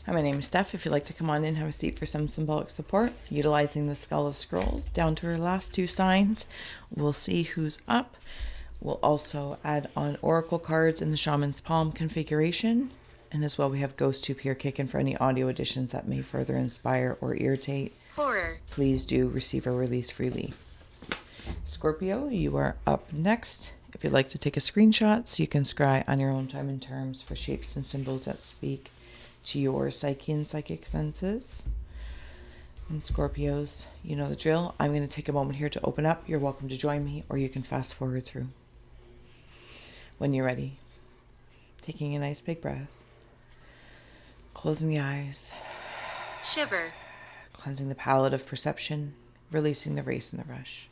Hi, my name is Steph. If you'd like to come on in, have a seat for some symbolic support, utilizing the Skull of Scrolls down to our last two signs. We'll see who's up. We'll also add on Oracle cards in the Shaman's Palm configuration. And as well, we have Ghost Tube here kicking for any audio additions that may further inspire or irritate. Horror. Please do receive or release freely. Scorpio, you are up next. If you'd like to take a screenshot so you can scry on your own time and terms for shapes and symbols that speak to your psyche and psychic senses. And Scorpios, you know the drill. I'm going to take a moment here to open up. You're welcome to join me, or you can fast forward through. When you're ready, taking a nice big breath, closing the eyes, Shiver. cleansing the palette of perception, releasing the race and the rush,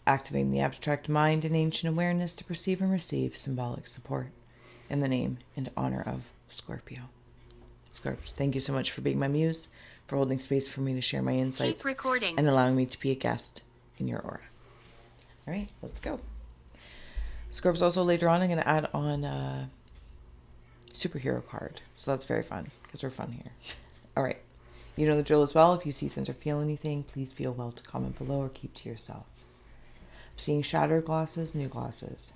activating the abstract mind and ancient awareness to perceive and receive symbolic support in the name and honor of Scorpio. Scorps, thank you so much for being my muse, for holding space for me to share my insights, Keep recording, and allowing me to be a guest in your aura. All right, let's go. Scorps, also later on, I'm going to add on a superhero card. So that's very fun, because we're fun here. All right, you know the drill as well. If you see, sense, or feel anything, please feel well to comment below or keep to yourself. I'm seeing shattered glasses, new glasses.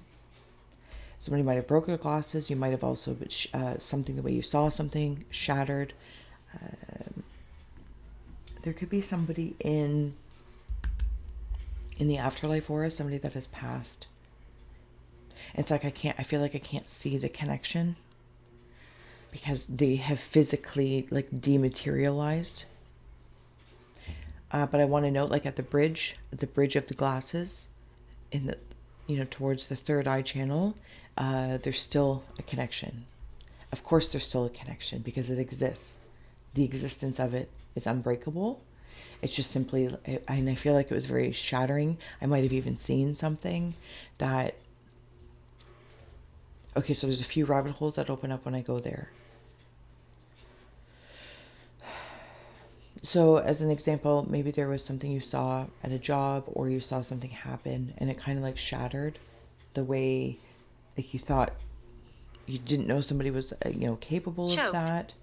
Somebody might have broken their glasses. You might have also something, the way you saw something shattered. There could be somebody in the afterlife aura, somebody that has passed. It's like I feel like I can't see the connection because they have physically like dematerialized. But I want to note, like at the bridge of the glasses, in the, towards the third eye channel, there's still a connection. Of course, there's still a connection because it exists. The existence of it is unbreakable. It's just simply, and I feel like it was very shattering. I might have even seen something that, okay, so there's a few rabbit holes that open up when I go there. So as an example, maybe there was something you saw at a job, or you saw something happen and it kind of like shattered the way, like you thought, you didn't know somebody was, capable of that.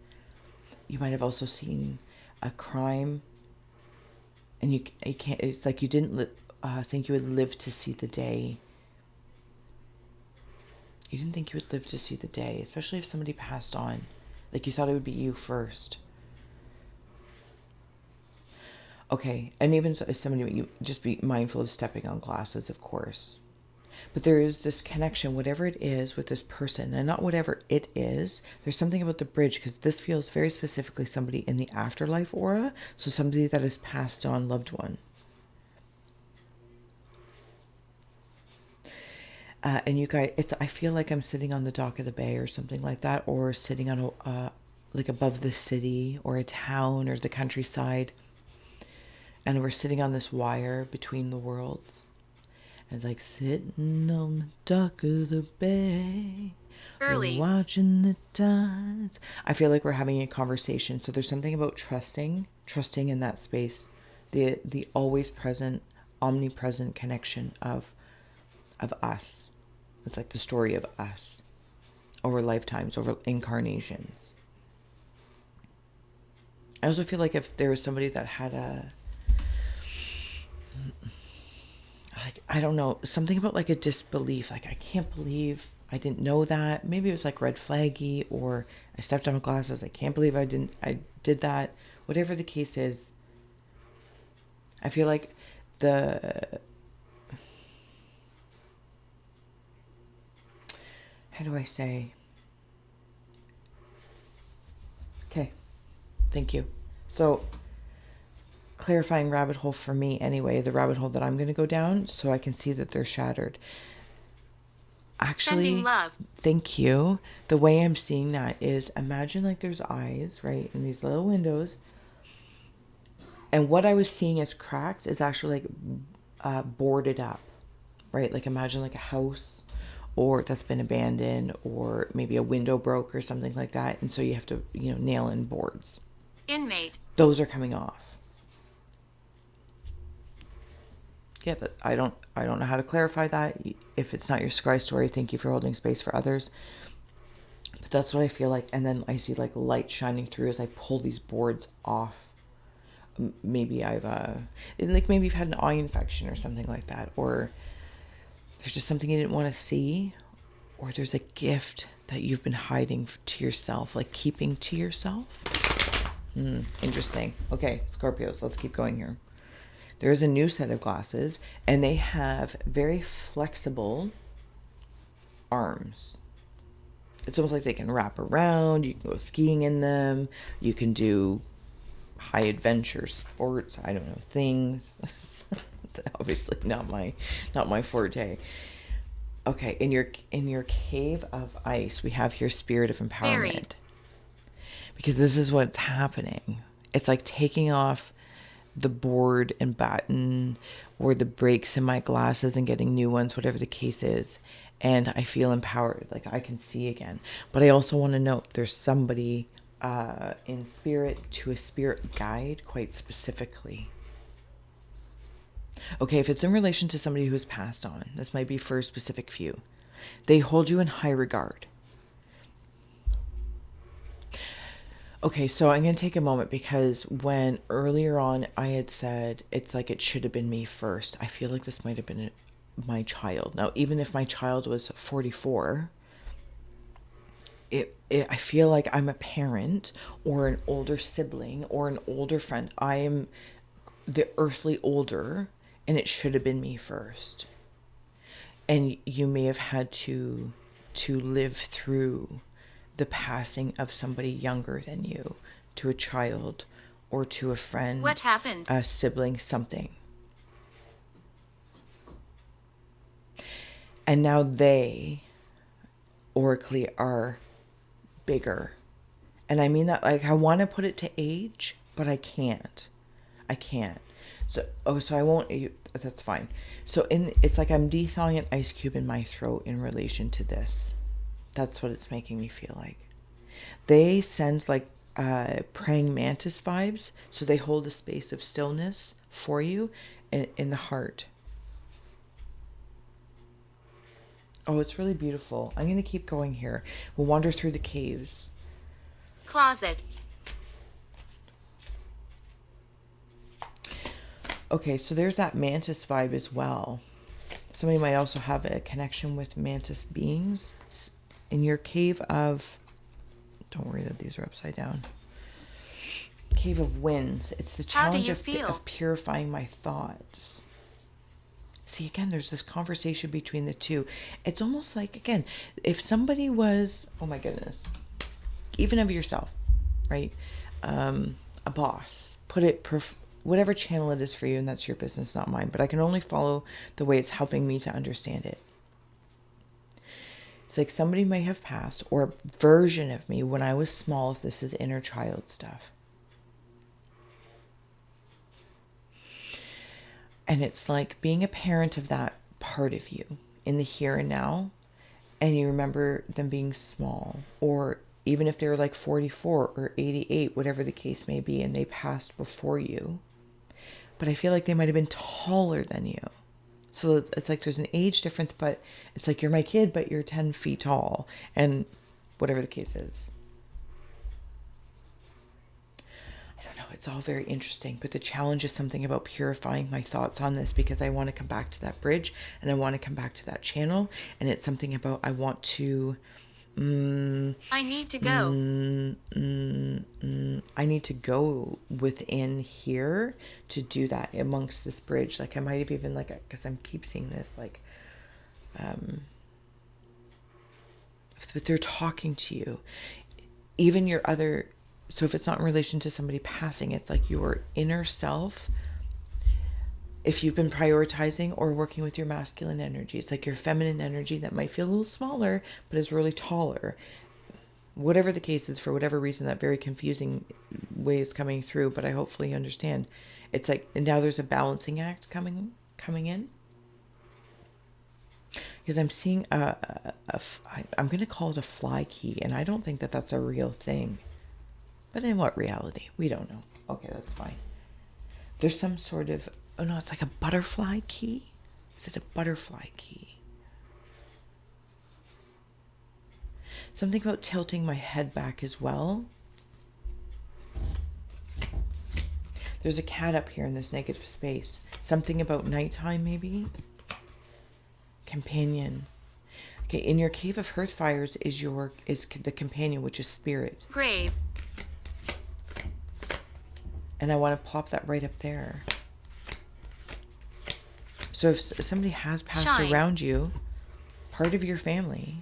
You might have also seen a crime, and you can't, it's like you didn't think you would live to see the day. You didn't think you would live to see the day, especially if somebody passed on. Like you thought it would be you first. Okay, and even if somebody, you just be mindful of stepping on glasses, of course. But there is this connection, whatever it is, with this person, and not whatever it is. There's something about the bridge, because this feels very specifically somebody in the afterlife aura, so somebody that has passed on, loved one. And you guys, I feel like I'm sitting on the dock of the bay or something like that, or sitting on like above the city or a town or the countryside. And we're sitting on this wire between the worlds. And like sitting on the dock of the bay, early, watching the tides. I feel like we're having a conversation. So there's something about trusting in that space. The always present, omnipresent connection of us. It's like the story of us over lifetimes, over incarnations. I also feel like if there was somebody that had I don't know, something about like a disbelief, like I can't believe I didn't know that. Maybe it was like red flaggy, or I stepped on my glasses, I can't believe I did that. Whatever the case is, I feel like how do I say? Okay, thank you. So clarifying rabbit hole for me anyway, the rabbit hole that I'm going to go down so I can see that they're shattered. Actually, sending love. Thank you. The way I'm seeing that is, imagine like there's eyes, right, in these little windows. And what I was seeing as cracks is actually like boarded up, right? Like imagine like a house or that's been abandoned, or maybe a window broke or something like that. And so you have to, nail in boards. Inmate. Those are coming off. Yeah, but I don't know how to clarify that. If it's not your Scry story, thank you for holding space for others. But that's what I feel like. And then I see like light shining through as I pull these boards off. Maybe I've like maybe you've had an eye infection or something like that, or there's just something you didn't want to see, or there's a gift that you've been hiding to yourself, like keeping to yourself. Interesting. Okay, Scorpios, let's keep going here. There's a new set of glasses, and they have very flexible arms. It's almost like they can wrap around. You can go skiing in them. You can do high adventure sports. I don't know, things. Obviously not my forte. Okay, in your cave of ice, we have here spirit of empowerment. Buried. Because this is what's happening. It's like taking off the board and batten or the breaks in my glasses and getting new ones, whatever the case is. And I feel empowered, like I can see again. But I also want to note there's somebody in spirit to a spirit guide quite specifically. Okay, if it's in relation to somebody who has passed on, this might be for a specific few. They hold you in high regard. Okay, so I'm going to take a moment because when earlier on I had said it's like it should have been me first, I feel like this might have been my child. Now, even if my child was 44, I feel like I'm a parent or an older sibling or an older friend. I am the earthly older, and it should have been me first. And you may have had to live through the passing of somebody younger than you, to a child or to a friend. What happened? A sibling, something. And now they, oracally, are bigger. And I mean that, like, I want to put it to age, but I can't. So I won't, that's fine. So it's like I'm de-thawing an ice cube in my throat in relation to this. That's what it's making me feel like. They send like praying mantis vibes. So they hold a space of stillness for you in the heart. Oh, it's really beautiful. I'm going to keep going here. We'll wander through the caves. Closet. Okay, so there's that mantis vibe as well. Somebody might also have a connection with mantis beings. In your cave of... Don't worry that these are upside down. Cave of winds. It's the challenge of purifying my thoughts. See, again, there's this conversation between the two. It's almost like, again, if somebody was... Oh, my goodness. Even of yourself, right? A boss. Whatever channel it is for you, and that's your business, not mine. But I can only follow the way it's helping me to understand it. It's like somebody may have passed, or a version of me when I was small, if this is inner child stuff. And it's like being a parent of that part of you in the here and now. And you remember them being small, or even if they were like 44 or 88, whatever the case may be, and they passed before you. But I feel like they might have been taller than you. So it's like there's an age difference, but it's like you're my kid, but you're 10 feet tall, and whatever the case is. I don't know. It's all very interesting, but the challenge is something about purifying my thoughts on this, because I want to come back to that bridge and I want to come back to that channel. And it's something about I want to... I need to go. I need to go within here to do that amongst this bridge. Like I might have even like, because I'm keep seeing this, like, but they're talking to you, even your other. So if it's not in relation to somebody passing, it's like your inner self. If you've been prioritizing or working with your masculine energy, it's like your feminine energy that might feel a little smaller, but is really taller. Whatever the case is, for whatever reason, that very confusing way is coming through, but I hopefully understand. It's like, and now there's a balancing act coming in. Because I'm seeing I'm going to call it a fly key, and I don't think that that's a real thing. But in what reality? We don't know. Okay, that's fine. There's some sort of... Oh no, it's like a butterfly key? Is it a butterfly key? Something about tilting my head back as well. There's a cat up here in this negative space. Something about nighttime, maybe. Companion. Okay, in your cave of hearth fires is the companion, which is spirit. Grave. And I want to plop that right up there. So if somebody has passed Shine. around you, part of your family,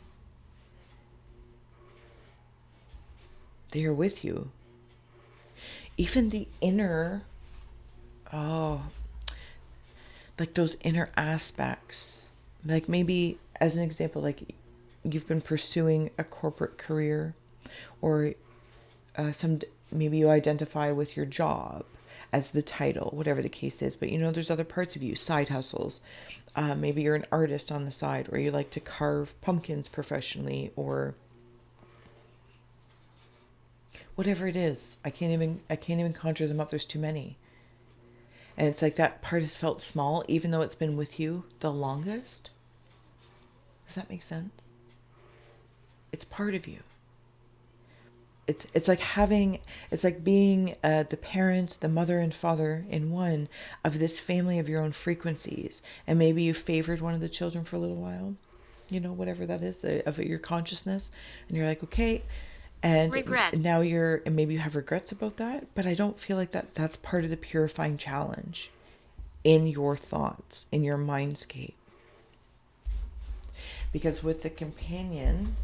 they are with you. Even the inner, like those inner aspects. Like maybe, as an example, like you've been pursuing a corporate career, or maybe you identify with your job as the title, whatever the case is. But there's other parts of you, side hustles. Maybe you're an artist on the side, or you like to carve pumpkins professionally, or whatever it is. I can't even conjure them up. There's too many. And it's like that part has felt small, even though it's been with you the longest. Does that make sense? It's part of you. It's like being the parent, the mother and father in one of this family of your own frequencies. And maybe you favored one of the children for a little while, whatever that is, of your consciousness. And you're like, okay. And Regret. now and maybe you have regrets about that, but I don't feel like that's part of the purifying challenge in your thoughts, in your mindscape. Because with the companion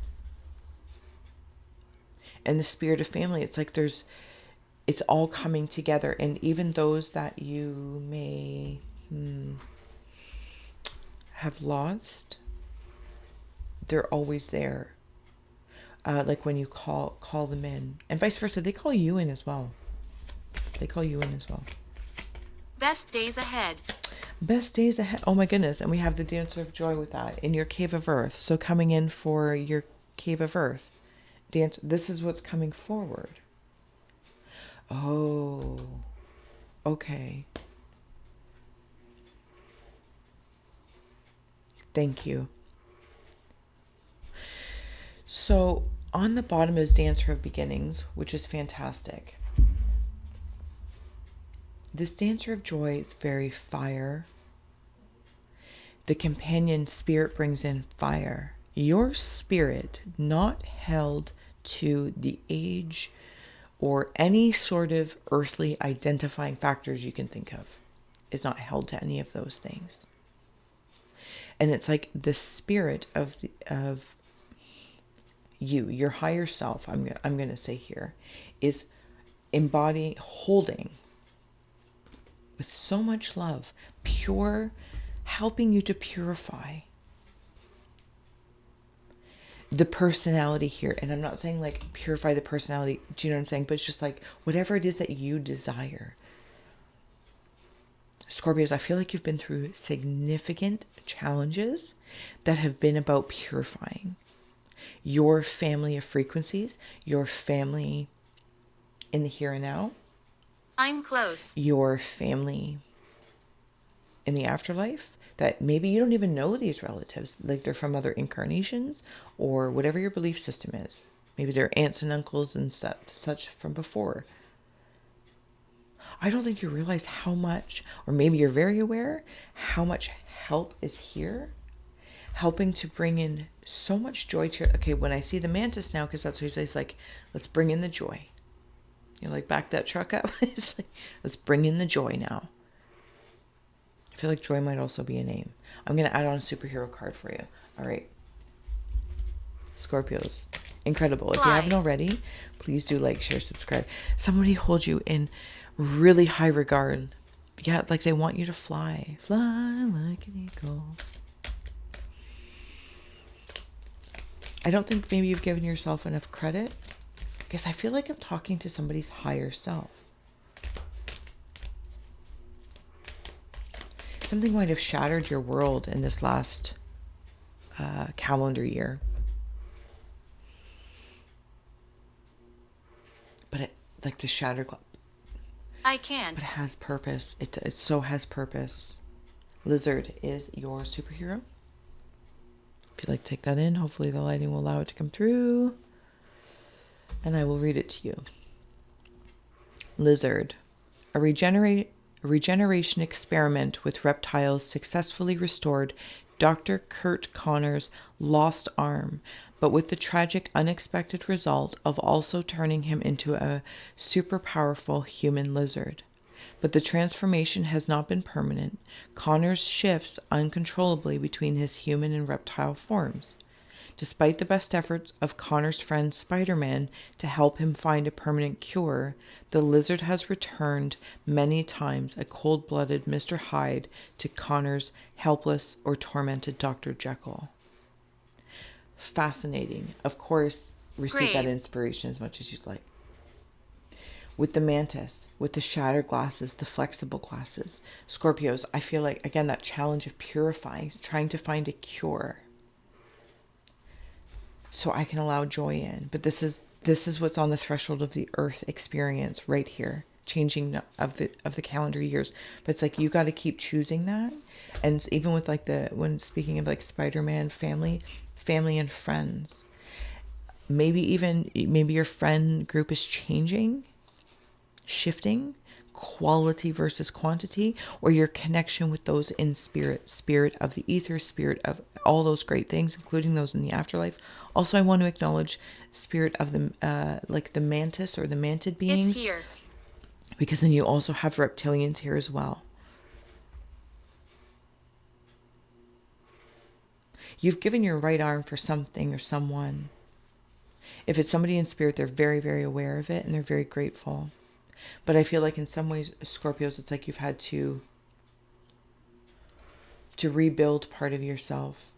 and the spirit of family, it's like it's all coming together. And even those that you may have lost, they're always there. Like when you call them in, and vice versa, they call you in as well. Best days ahead. Best days ahead. Oh my goodness. And we have the dancer of joy with that in your cave of earth. So coming in for your cave of earth, this is what's coming forward. Oh, okay. Thank you. So on the bottom is Dancer of Beginnings, which is fantastic. This Dancer of Joy is very fire. The companion spirit brings in fire. Your spirit, not held to the age or any sort of earthly identifying factors you can think of, is not held to any of those things. And it's like the spirit of you, your higher self, I'm going to say here, is holding with so much love, pure, helping you to purify the personality here. And I'm not saying like purify the personality, do you know what I'm saying? But it's just like whatever it is that you desire. Scorpios, I feel like you've been through significant challenges that have been about purifying your family of frequencies, your family in the here and now. I'm close. Your family in the afterlife, that maybe you don't even know these relatives, like they're from other incarnations or whatever your belief system is. Maybe they're aunts and uncles and such from before. I don't think you realize how much, or maybe you're very aware, how much help is here, helping to bring in so much joy to your, okay, when I see the mantis now, because that's what he says, like, let's bring in the joy. Like, back that truck up. It's like, let's bring in the joy now. I feel like joy might also be a name. I'm going to add on a superhero card for you. All right. Scorpios. Incredible. If you haven't already, please do like, share, subscribe. Somebody holds you in really high regard. Yeah, like they want you to fly. Fly like an eagle. I don't think maybe you've given yourself enough credit, because I feel like I'm talking to somebody's higher self. Something might have shattered your world in this last calendar year. But it, like the shattered glass. I can't. But it has purpose. It so has purpose. Lizard is your superhero. If you'd like to take that in, hopefully the lighting will allow it to come through. And I will read it to you. Lizard. A regeneration experiment with reptiles successfully restored Dr. Kurt Connor's lost arm, but with the tragic unexpected result of also turning him into a super powerful human lizard. But the transformation has not been permanent. Connors shifts uncontrollably between his human and reptile forms. Despite the best efforts of Connor's friend Spider-Man to help him find a permanent cure, the lizard has returned many times a cold-blooded Mr. Hyde to Connor's helpless or tormented Dr. Jekyll. Fascinating. Of course, receive that inspiration as much as you'd like. With the mantis, with the shattered glasses, the flexible glasses, Scorpios, I feel like, again, that challenge of purifying, trying to find a cure, so I can allow joy in. But this is what's on the threshold of the earth experience right here, changing of the calendar years. But it's like you got to keep choosing that. And even with like when speaking of like Spider-Man, family and friends, maybe your friend group is changing, shifting, quality versus quantity, or your connection with those in spirit of the ether, spirit of all those great things, including those in the afterlife. Also, I want to acknowledge spirit of the like the mantis or the mantid beings. It's here. Because then you also have reptilians here as well. You've given your right arm for something or someone. If it's somebody in spirit, they're very, very aware of it and they're very grateful. But I feel like in some ways, Scorpios, it's like you've had to rebuild part of yourself.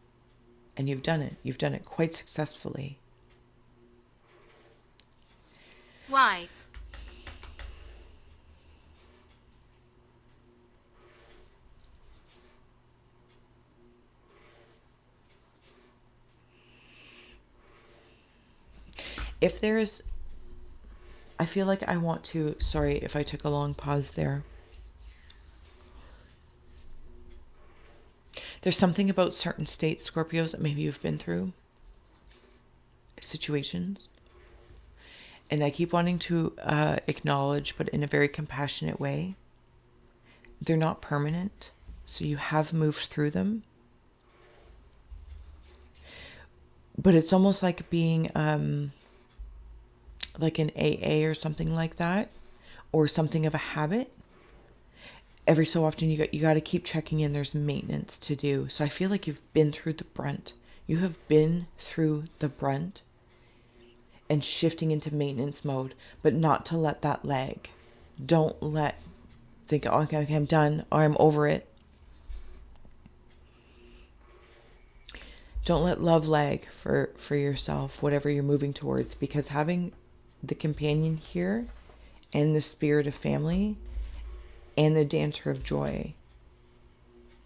And you've done it. You've done it quite successfully. Why? If there's, I feel like I want to, sorry if I took a long pause there. There's something about certain states, Scorpios, that maybe you've been through, situations. And I keep wanting to acknowledge, but in a very compassionate way, they're not permanent. So you have moved through them. But it's almost like being like an AA or something like that, or something of a habit. Every so often you got to keep checking in. There's maintenance to do. So I feel like you've been through the brunt. You have been through the brunt and shifting into maintenance mode, but not to let that lag. Don't think, oh, okay, I'm done, or I'm over it. Don't let love lag for yourself, whatever you're moving towards, because having the companion here and the spirit of family and the dancer of joy.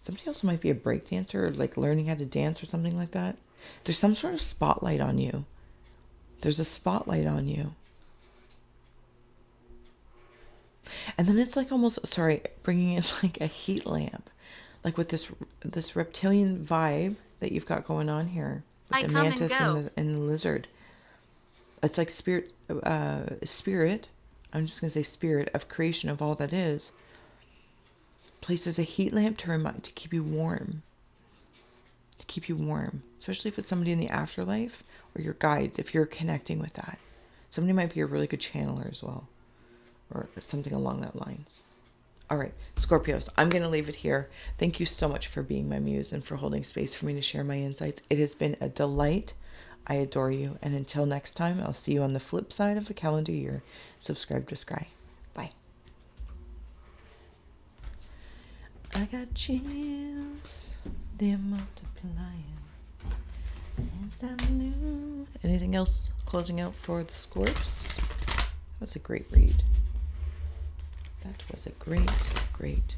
Somebody else might be a break dancer or like learning how to dance or something like that. There's some sort of spotlight on you. There's a spotlight on you. And then it's like almost, bringing in like a heat lamp. Like with this reptilian vibe that you've got going on here. With the mantis and the lizard. It's like spirit, I'm just going to say spirit of creation of all that is. Places a heat lamp to keep you warm. To keep you warm. Especially if it's somebody in the afterlife or your guides, if you're connecting with that. Somebody might be a really good channeler as well. Or something along that lines. All right, Scorpios, I'm going to leave it here. Thank you so much for being my muse and for holding space for me to share my insights. It has been a delight. I adore you. And until next time, I'll see you on the flip side of the calendar year. Subscribe to Scry. Bye. I got chills. They're multiplying. And I knew. Anything else closing out for the Scorps? That was a great read. That was a great